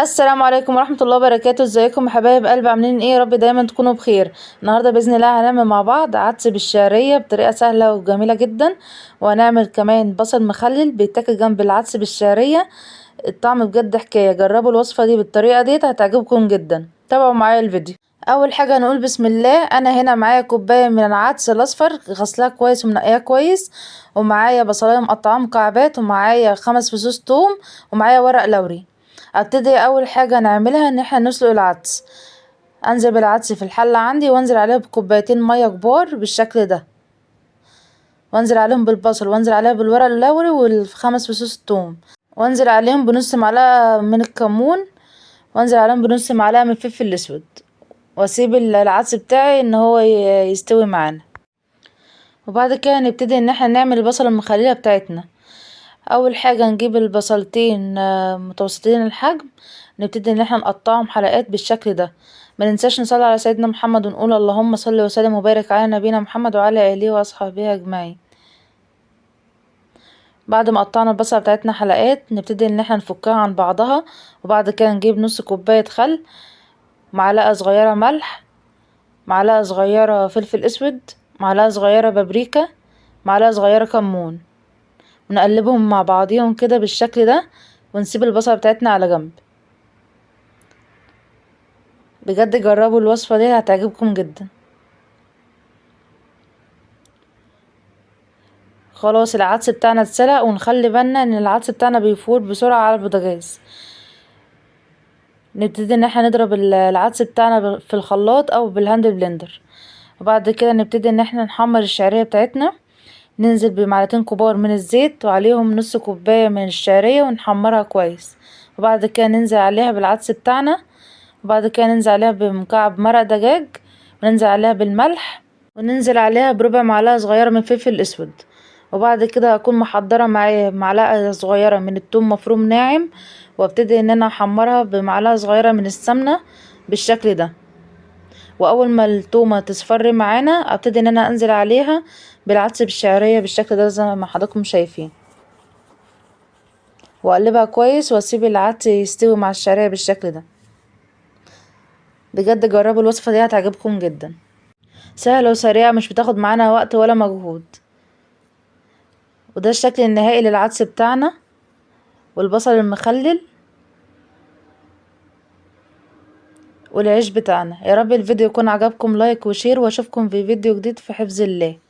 السلام عليكم ورحمة الله وبركاته. ازيكم يا حبايب قلبي؟ عاملين ايه؟ يا رب دايما تكونوا بخير. النهارده باذن الله هنعمل مع بعض عدس بالشعريه بطريقه سهله وجميله جدا، وهنعمل كمان بصل مخلل بيتاكل جنب العدس بالشعريه. الطعم بجد حكايه. جربوا الوصفه دي بالطريقه ديت هتعجبكم جدا. تابعوا معايا الفيديو. اول حاجه هنقول بسم الله. انا هنا معايا كوبايه من العدس الاصفر غسلاه كويس ومنقياه كويس، ومعايا بصلايه مقطعاها مكعبات، ومعايا 5 فصوص توم، ومعايا ورق لوري. ابتدي اول حاجه نعملها ان احنا نسلق العدس. انزل بالعدس في الحله عندي وانزل عليها بكوبايتين ميه كبار بالشكل ده، وانزل عليهم بالبصل، وانزل عليها بالورق اللوري وال5 فصوص الثوم، وانزل عليهم بنص معلقه من الكمون، وانزل عليهم بنص معلقه من الفلفل الاسود، واسيب العدس بتاعي ان هو يستوي معانا. وبعد كده نبتدي ان احنا نعمل البصله المخلله بتاعتنا. اول حاجه نجيب البصلتين متوسطين الحجم، نبتدي ان احنا نقطعهم حلقات بالشكل ده. ما ننساش نصلي على سيدنا محمد ونقول اللهم صل وسلم وبارك على نبينا محمد وعلى اله واصحابه اجمعين. بعد ما قطعنا البصله بتاعتنا حلقات نبتدي ان احنا نفكها عن بعضها، وبعد كده نجيب نص كوبايه خل، معلقه صغيره ملح، معلقه صغيره فلفل اسود، معلقه صغيره بابريكا، معلقه صغيره كمون، ونقلبهم مع بعضيهم كده بالشكل ده، ونسيب البصله بتاعتنا على جنب. بجد جربوا الوصفة دي هتعجبكم جدا. خلاص العدس بتاعنا اتسلق، ونخلي بالنا ان العدس بتاعنا بيفور بسرعة على البوتاجاز. نبتدي ان احنا نضرب العدس بتاعنا في الخلاط او بالهاند بلندر، وبعد كده نبتدي ان احنا نحمر الشعرية بتاعتنا. ننزل بمعلقتين كبار من الزيت وعليهم نص كوباية من الشعرية ونحمرها كويس، وبعد كده ننزل عليها بالعدس بتاعنا، وبعد كده ننزل عليها بمكعب مرق دجاج، وننزل عليها بالملح، وننزل عليها بربع معلقة صغيرة من فلفل اسود. وبعد كده هكون محضرة معايا معلقة صغيرة من الثوم مفروم ناعم، وابتدي ان انا احمرها بمعلقة صغيرة من السمنة بالشكل ده. واول ما التومة تصفر معانا ابتدي ان انا انزل عليها بالعدس بالشعرية بالشكل ده زي ما حضراتكم شايفين، واقلبها كويس واسيب العدس يستوي مع الشعرية بالشكل ده. بجد جربوا الوصفة دي هتعجبكم جدا. سهلة وسريعة، مش بتاخد معانا وقت ولا مجهود. وده الشكل النهائي للعدس بتاعنا والبصل المخلل والعيش بتاعنا. يا رب الفيديو يكون عجبكم. لايك وشير، واشوفكم في فيديو جديد في حفظ الله.